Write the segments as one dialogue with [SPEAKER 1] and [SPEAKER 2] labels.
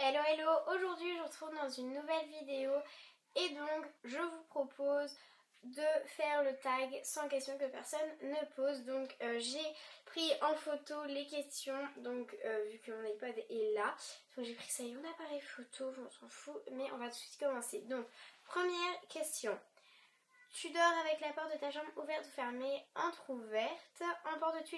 [SPEAKER 1] Hello hello, aujourd'hui je vous retrouve dans une nouvelle vidéo et donc je vous propose de faire le tag sans question que personne ne pose. Donc j'ai pris en photo les questions, donc vu que mon iPad est là, donc j'ai pris ça et mon appareil photo, on s'en fout, mais on va tout de suite commencer. Donc première question. Tu dors avec la porte de ta chambre ouverte ou fermée, entrouverte. Emportes-tu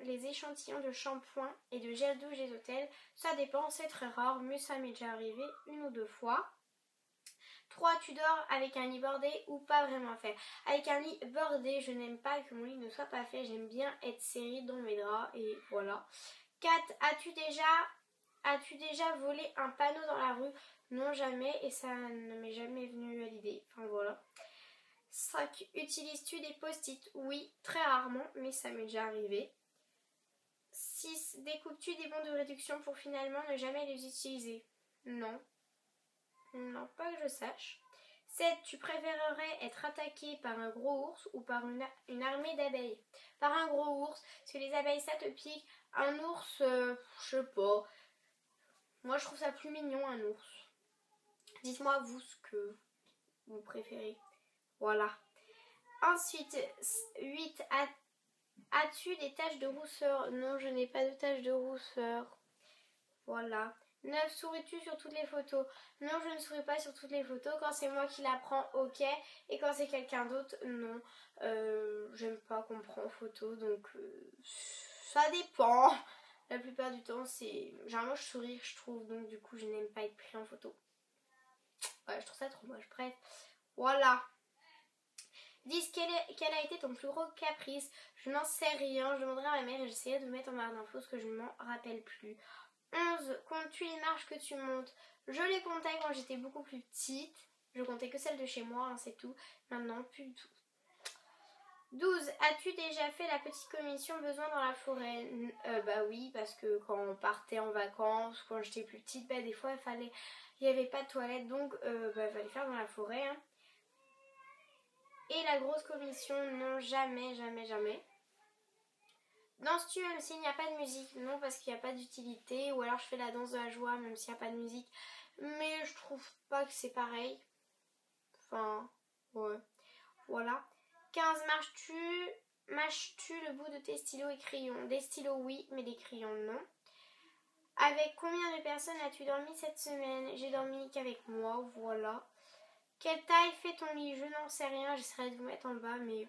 [SPEAKER 1] les échantillons de shampoing et de gel douche des hôtels? Ça dépend, c'est très rare, mais ça m'est déjà arrivé une ou deux fois. 3. Tu dors avec un lit bordé ou pas vraiment fait? Avec un lit bordé, je n'aime pas que mon lit ne soit pas fait. J'aime bien être serrée dans mes draps et voilà. 4. As-tu déjà volé un panneau dans la rue? Non, jamais, et ça ne m'est jamais venu à l'idée. Enfin voilà. 5. Utilises-tu des post-it? Oui, très rarement, mais ça m'est déjà arrivé. 6. Découpes-tu des bons de réduction pour finalement ne jamais les utiliser? Non. Non, pas que je sache. 7. Tu préférerais être attaqué par un gros ours ou par une armée d'abeilles? Par un gros ours, parce que les abeilles ça te pique. Un ours, je sais pas. Moi je trouve ça plus mignon un ours. Dites-moi vous ce que vous préférez. Voilà. Ensuite, 8. As-tu des taches de rousseur? Non, je n'ai pas de taches de rousseur. Voilà. 9. Souris-tu sur toutes les photos? Non, je ne souris pas sur toutes les photos. Quand c'est moi qui la prends, ok. Et quand c'est quelqu'un d'autre, non. J'aime pas qu'on me prend en photo, donc ça dépend. La plupart du temps, c'est... Généralement, je souris, je trouve, donc du coup, je n'aime pas être pris en photo. Ouais, je trouve ça trop moche. Bref, voilà. 10. Quel a été ton plus gros caprice? Je n'en sais rien. Je demanderai à ma mère et j'essaierai de me mettre en barre d'infos parce que je ne m'en rappelle plus. 11. Comptes-tu les marches que tu montes? Je les comptais quand j'étais beaucoup plus petite. Je comptais que celles de chez moi, hein, c'est tout. Maintenant, plus du tout. 12. As-tu déjà fait la petite commission besoin dans la forêt? Bah oui, parce que quand on partait en vacances, quand j'étais plus petite, bah des fois il n'y avait pas de toilette, donc il fallait faire dans la forêt. Hein. Et la grosse commission, non, jamais, jamais, jamais. Danses-tu même s'il n'y a pas de musique? Non, parce qu'il n'y a pas d'utilité. Ou alors je fais la danse de la joie même s'il n'y a pas de musique. Mais je trouve pas que c'est pareil. Enfin, ouais. Voilà. 15. Mâches-tu le bout de tes stylos et crayons? Des stylos, oui, mais des crayons, non. Avec combien de personnes as-tu dormi cette semaine? J'ai dormi qu'avec moi, voilà. Quelle taille fait ton lit? Je n'en sais rien, j'essaierai de vous mettre en bas, mais...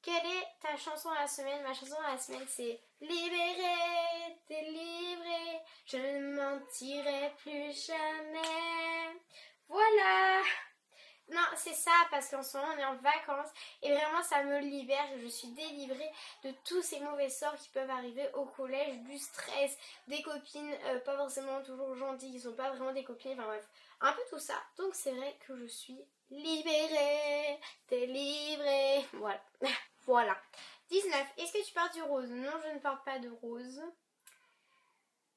[SPEAKER 1] Quelle est ta chanson de la semaine? Ma chanson de la semaine, c'est Libéré, délivré, je ne mentirai plus jamais. Voilà! Non, c'est ça, parce qu'en ce moment, on est en vacances et vraiment, ça me libère. Je suis délivrée de tous ces mauvais sorts qui peuvent arriver au collège, du stress, des copines pas forcément toujours gentilles, qui sont pas vraiment des copines, enfin bref, un peu tout ça. Donc c'est vrai que je suis libérée, délivrée. Voilà. Voilà. 19. Est-ce que tu portes du rose? Non, je ne porte pas de rose.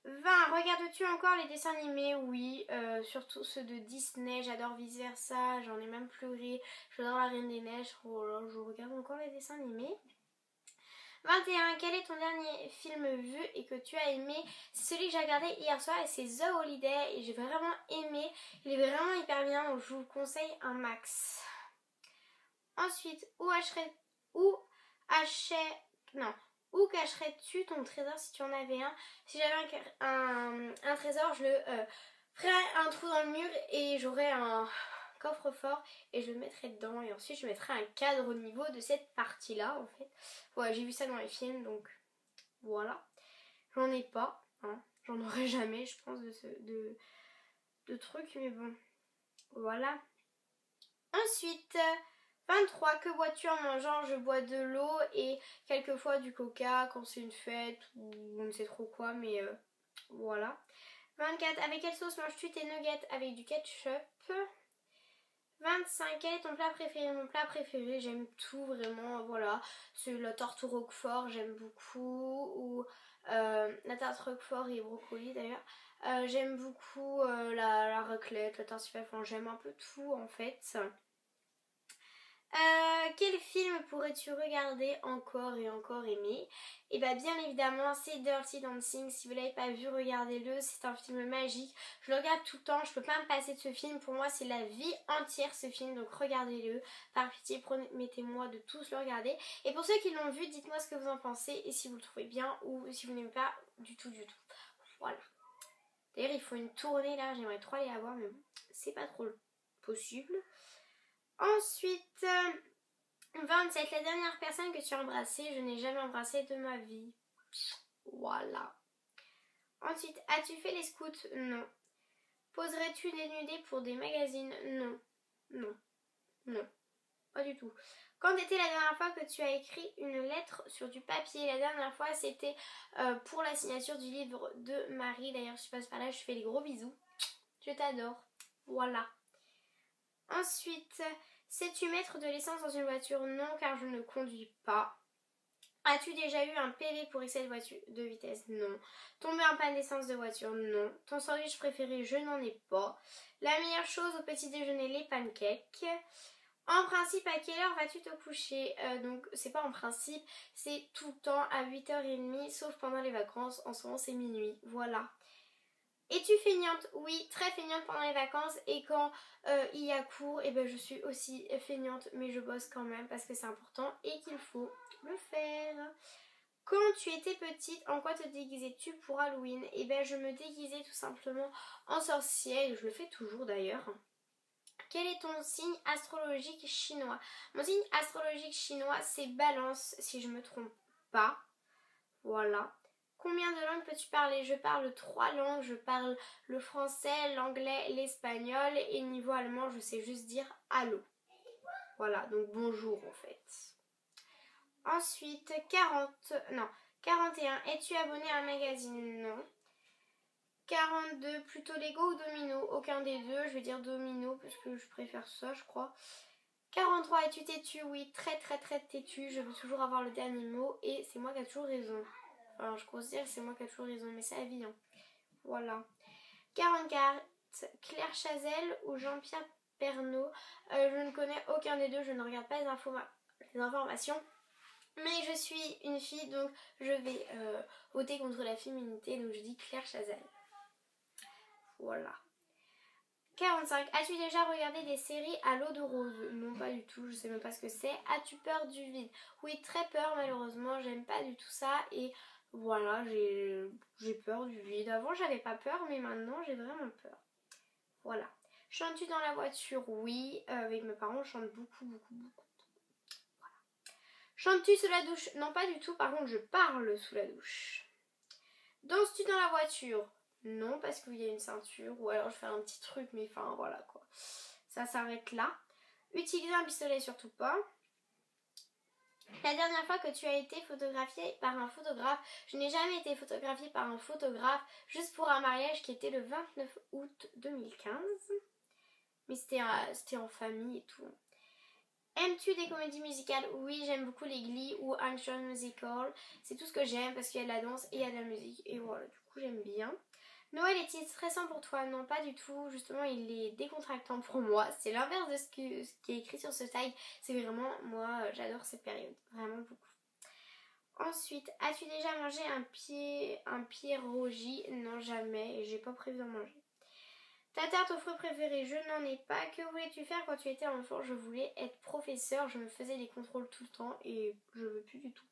[SPEAKER 1] 20. Regardes-tu encore les dessins animés? Oui, surtout ceux de Disney. J'adore Vice Versa. J'en ai même pleuré. J'adore La Reine des Neiges. Oh là, je regarde encore les dessins animés. 21. Quel est ton dernier film vu et que tu as aimé? C'est celui que j'ai regardé hier soir et c'est The Holiday et j'ai vraiment aimé. Il est vraiment hyper bien, donc je vous le conseille un max. Ensuite, où cacherais-tu ton trésor si tu en avais un? Si j'avais un trésor, je le ferais un trou dans le mur et j'aurais un coffre-fort et je le mettrais dedans. Et ensuite, je mettrais un cadre au niveau de cette partie-là, en fait. Ouais, j'ai vu ça dans les films, donc voilà. J'en ai pas, hein. J'en aurai jamais, je pense, de trucs, mais bon. Voilà. Ensuite... 23. Que bois-tu en mangeant? Je bois de l'eau et quelquefois du coca quand c'est une fête ou on ne sait trop quoi, mais voilà. 24. Avec quelle sauce manges-tu tes nuggets? Avec du ketchup. 25. Quel est ton plat préféré? Mon plat préféré, j'aime tout vraiment, voilà. C'est la tarte au roquefort, j'aime beaucoup. Ou la tarte roquefort et brocoli d'ailleurs. J'aime beaucoup la raclette, la tarte super, enfin j'aime un peu tout en fait. Quel film pourrais-tu regarder encore et encore aimer? Et bah bien évidemment c'est Dirty Dancing, si vous l'avez pas vu regardez-le, c'est un film magique, je le regarde tout le temps, je peux pas me passer de ce film, pour moi c'est la vie entière ce film, donc regardez-le, par pitié promettez-moi de tous le regarder. Et pour ceux qui l'ont vu, dites-moi ce que vous en pensez et si vous le trouvez bien ou si vous n'aimez pas du tout. Voilà. D'ailleurs il faut une tournée là, j'aimerais trop aller la voir mais bon, c'est pas trop possible. Ensuite, 27, la dernière personne que tu as embrassée, je n'ai jamais embrassé de ma vie. Voilà. Ensuite, as-tu fait les scouts? Non. Poserais-tu des nudés pour des magazines? Non. Non. Non. Pas du tout. Quand était la dernière fois que tu as écrit une lettre sur du papier? La dernière fois, c'était pour la signature du livre de Marie. D'ailleurs, je passe par là, je fais les gros bisous. Je t'adore. Voilà. Ensuite, sais-tu mettre de l'essence dans une voiture? Non, car je ne conduis pas. As-tu déjà eu un PV pour excès de vitesse? Non. Tombé en panne d'essence de voiture? Non. Ton sandwich préféré? Je n'en ai pas. La meilleure chose au petit déjeuner? Les pancakes. En principe, à quelle heure vas-tu te coucher? Donc, c'est pas en principe, c'est tout le temps à 8h30, sauf pendant les vacances. En ce moment, c'est minuit. Voilà. Es-tu feignante? Oui, très feignante pendant les vacances et quand il y a cours, et ben je suis aussi feignante mais je bosse quand même parce que c'est important et qu'il faut le faire. Quand tu étais petite, en quoi te déguisais-tu pour Halloween? Et ben je me déguisais tout simplement en sorcière et je le fais toujours d'ailleurs. Quel est ton signe astrologique chinois? Mon signe astrologique chinois c'est Balance si je me trompe pas. Voilà. Combien de langues peux-tu parler? Je parle 3 langues, je parle le français, l'anglais, l'espagnol et niveau allemand je sais juste dire allô. Voilà, donc bonjour en fait. Ensuite, 41. Es-tu abonné à un magazine? Non. 42, plutôt Lego ou Domino? Aucun des deux, je vais dire Domino parce que je préfère ça je crois. 43, es-tu têtu? Oui, très têtu, je veux toujours avoir le dernier mot et c'est moi qui ai toujours raison. Enfin, je considère que c'est moi qui ai toujours raison, mais c'est la vie. Hein. Voilà. 44. Claire Chazelle ou Jean-Pierre Pernaut? Je ne connais aucun des deux, je ne regarde pas les informations. Mais je suis une fille, donc je vais voter contre la féminité, donc je dis Claire Chazelle. Voilà. 45. As-tu déjà regardé des séries à l'eau de rose? Non, pas du tout, je sais même pas ce que c'est. As-tu peur du vide? Oui, très peur, malheureusement, j'aime pas du tout ça et voilà, j'ai peur du vide. Avant, j'avais pas peur, mais maintenant, j'ai vraiment peur. Voilà. Chantes-tu dans la voiture? Oui, avec mes parents, on chante beaucoup. Voilà. Chantes-tu sous la douche? Non, pas du tout, par contre, je parle sous la douche. Danses-tu dans la voiture? Non, parce qu'il y a une ceinture, ou alors je fais un petit truc, mais enfin, voilà quoi. Ça s'arrête là. Utiliser un pistolet, surtout pas. La dernière fois que tu as été photographiée par un photographe? Je n'ai jamais été photographiée par un photographe, juste pour un mariage qui était le 29 août 2015. Mais c'était en famille et tout. Aimes-tu des comédies musicales? Oui, j'aime beaucoup les Glee ou Action Musical. C'est tout ce que j'aime parce qu'il y a de la danse et il y a de la musique. Et voilà, du coup j'aime bien. Noël est-il stressant pour toi? Non, pas du tout. Justement, il est décontractant pour moi. C'est l'inverse de ce qui est écrit sur ce tag. C'est vraiment, moi, j'adore cette période. Vraiment beaucoup. Ensuite, as-tu déjà mangé un pierogi? Non, jamais. Et j'ai pas prévu d'en manger. Ta tarte aux fruits préférée? Je n'en ai pas. Que voulais-tu faire quand tu étais enfant? Je voulais être professeur. Je me faisais des contrôles tout le temps et je veux plus du tout.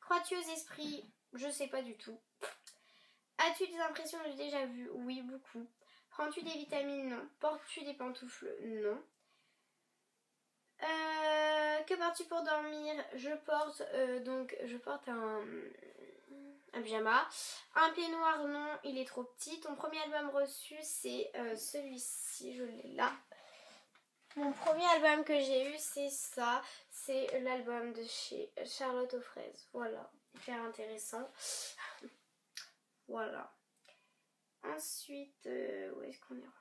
[SPEAKER 1] Crois-tu aux esprits? Je sais pas du tout. As-tu des impressions de déjà vu? Oui, beaucoup. Prends-tu des vitamines? Non. Portes-tu des pantoufles? Non. Que portes-tu pour dormir? Je porte un pyjama. Un peignoir, non, il est trop petit. Ton premier album reçu, c'est celui-ci, je l'ai là. Mon premier album que j'ai eu, c'est ça. C'est l'album de chez Charlotte aux fraises. Voilà, hyper intéressant. Voilà. Ensuite, où est-ce qu'on est rendu?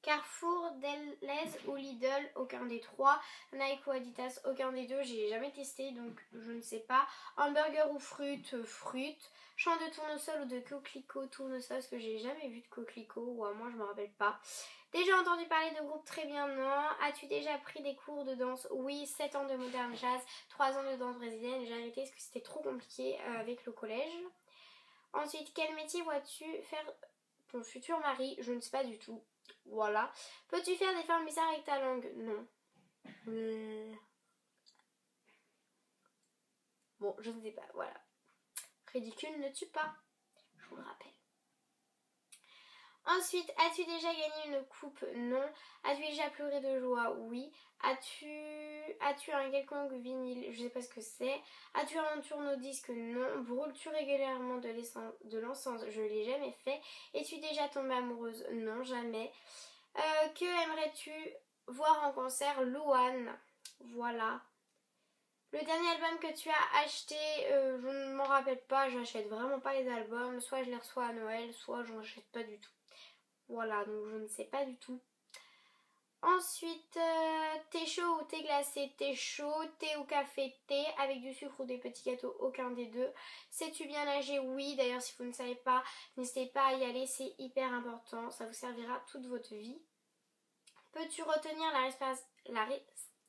[SPEAKER 1] Carrefour, Delhaize ou Lidl, aucun des trois. Nike ou Adidas, aucun des deux. J'ai jamais testé donc je ne sais pas. Hamburger ou fruits, fruits. Champ de tournesol ou de coquelicot, tournesol, parce que j'ai jamais vu de coquelicot, ou à moi je me rappelle pas. Déjà entendu parler de groupe, très bien, non. As-tu déjà pris des cours de danse? Oui, 7 ans de modern jazz, 3 ans de danse brésilienne. J'ai arrêté parce que c'était trop compliqué avec le collège. Ensuite, quel métier vois-tu faire ton futur mari? Je ne sais pas du tout. Voilà. Peux-tu faire des formes bizarres avec ta langue? Non. Bon, je ne sais pas, voilà. Ridicule ne tue pas, je vous le rappelle. Ensuite, as-tu déjà gagné une coupe? Non. As-tu déjà pleuré de joie? Oui. As-tu un quelconque vinyle? Je sais pas ce que c'est. As-tu un tourne-disque? Non. Brûles-tu régulièrement de l'encens? Je l'ai jamais fait. Es-tu déjà tombée amoureuse? Non, jamais. Que aimerais-tu voir en concert? Louane. Voilà. Le dernier album que tu as acheté, je ne m'en rappelle pas, j'achète vraiment pas les albums, soit je les reçois à Noël, soit j'en achète pas du tout. Voilà, donc je ne sais pas du tout. Ensuite, thé chaud ou thé glacé? Thé chaud, thé ou café? Thé, avec du sucre ou des petits gâteaux? Aucun des deux. Sais-tu bien nager? Oui, d'ailleurs si vous ne savez pas, n'hésitez pas à y aller, c'est hyper important, ça vous servira toute votre vie. Peux-tu retenir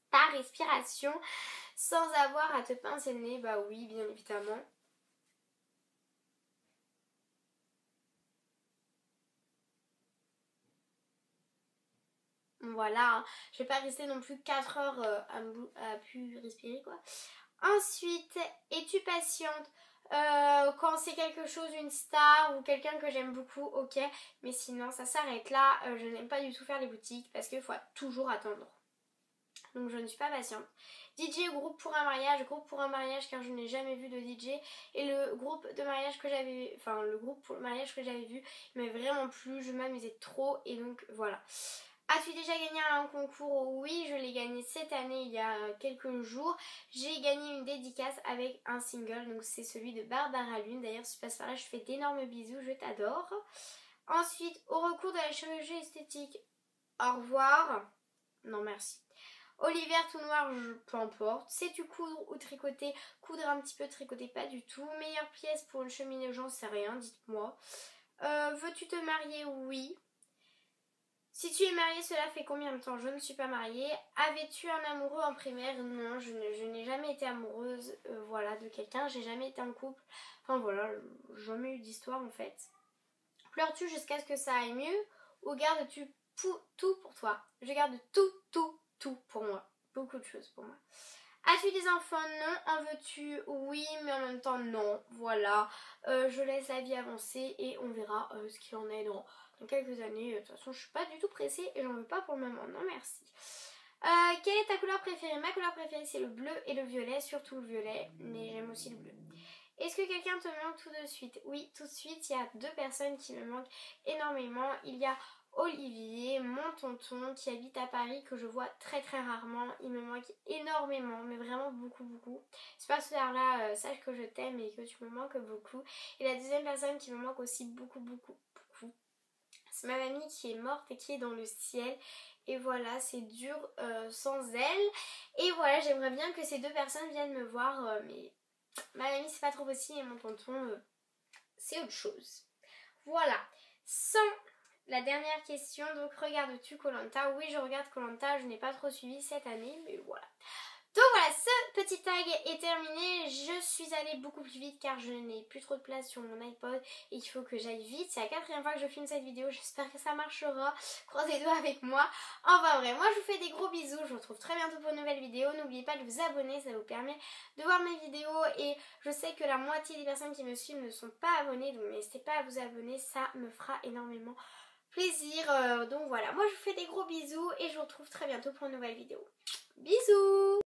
[SPEAKER 1] ta respiration sans avoir à te pincer le nez? Bah oui, bien évidemment. Voilà, je vais pas rester non plus 4 heures à plus respirer quoi. Ensuite, es-tu patiente? Quand c'est quelque chose, une star ou quelqu'un que j'aime beaucoup, ok. Mais sinon, ça s'arrête là. Je n'aime pas du tout faire les boutiques parce qu'il faut toujours attendre. Donc je ne suis pas patiente. DJ ou groupe pour un mariage? Groupe pour un mariage car je n'ai jamais vu de DJ. Et le groupe de mariage que j'avais, enfin le groupe pour le mariage que j'avais vu, il m'avait vraiment plu, je m'amusais trop et donc voilà. As-tu déjà gagné un concours? Oui, je l'ai gagné cette année il y a quelques jours. J'ai gagné une dédicace avec un single, donc c'est celui de Barbara Lune. D'ailleurs, si tu passes par là, je fais d'énormes bisous, je t'adore. Ensuite, au recours de la chirurgie esthétique, au revoir. Non, merci. Au l'hiver tout noir, peu importe. Sais-tu coudre ou tricoter? Coudre un petit peu, tricoter pas du tout. Meilleure pièce pour une cheminée, j'en sais rien, dites-moi. Veux-tu te marier? Oui. Si tu es mariée, cela fait combien de temps? Je ne suis pas mariée. Avais-tu un amoureux en primaire? Non, je n'ai jamais été amoureuse voilà, de quelqu'un. J'ai jamais été en couple. Enfin voilà, jamais eu d'histoire en fait. Pleures-tu jusqu'à ce que ça aille mieux? Ou gardes-tu tout pour toi? Je garde tout pour moi. Beaucoup de choses pour moi. As-tu des enfants? Non. En veux-tu? Oui, mais en même temps non. Voilà. Je laisse la vie avancer et on verra ce qu'il en est dans quelques années. De toute façon, je suis pas du tout pressée et j'en veux pas pour le moment. Non, merci. Quelle est ta couleur préférée? Ma couleur préférée, c'est le bleu et le violet. Surtout le violet, mais j'aime aussi le bleu. Est-ce que quelqu'un te manque tout de suite? Oui, tout de suite, il y a 2 personnes qui me manquent énormément. Il y a Olivier, mon tonton qui habite à Paris, que je vois très rarement. Il me manque énormément, mais vraiment beaucoup. J'espère que là, sache que je t'aime et que tu me manques beaucoup. Et la deuxième personne qui me manque aussi beaucoup. C'est ma mamie qui est morte et qui est dans le ciel. Et voilà, c'est dur sans elle. Et voilà, j'aimerais bien que ces 2 personnes viennent me voir, mais ma mamie c'est pas trop possible et mon tonton c'est autre chose. Voilà. Sans la dernière question, donc regardes-tu koh Lanta? Oui, je regarde koh Lanta, je n'ai pas trop suivi cette année, mais voilà. Donc voilà, ce petit tag est terminé. Je suis allée beaucoup plus vite car je n'ai plus trop de place sur mon iPod et il faut que j'aille vite. C'est la 4e fois que je filme cette vidéo, j'espère que ça marchera. Croisez les doigts avec moi. Enfin vrai, moi je vous fais des gros bisous. Je vous retrouve très bientôt pour une nouvelle vidéo. N'oubliez pas de vous abonner, ça vous permet de voir mes vidéos. Et je sais que la moitié des personnes qui me suivent ne sont pas abonnées, donc n'hésitez pas à vous abonner, ça me fera énormément plaisir. Donc voilà, moi je vous fais des gros bisous et je vous retrouve très bientôt pour une nouvelle vidéo. Bisous!